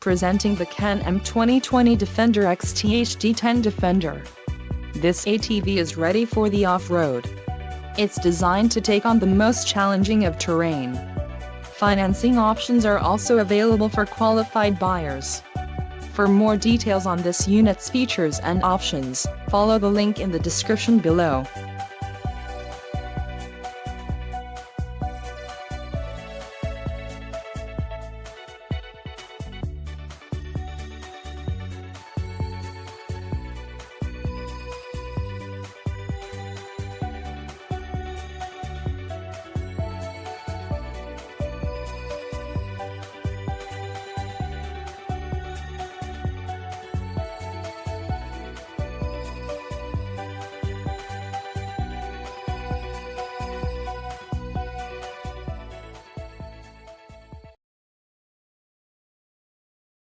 Presenting the Can-Am 2020 Defender XT HD10 Defender. This ATV is ready for the off-road. It's designed to take on the most challenging of terrain. Financing options are also available for qualified buyers. For more details on this unit's features and options, follow the link in the description below.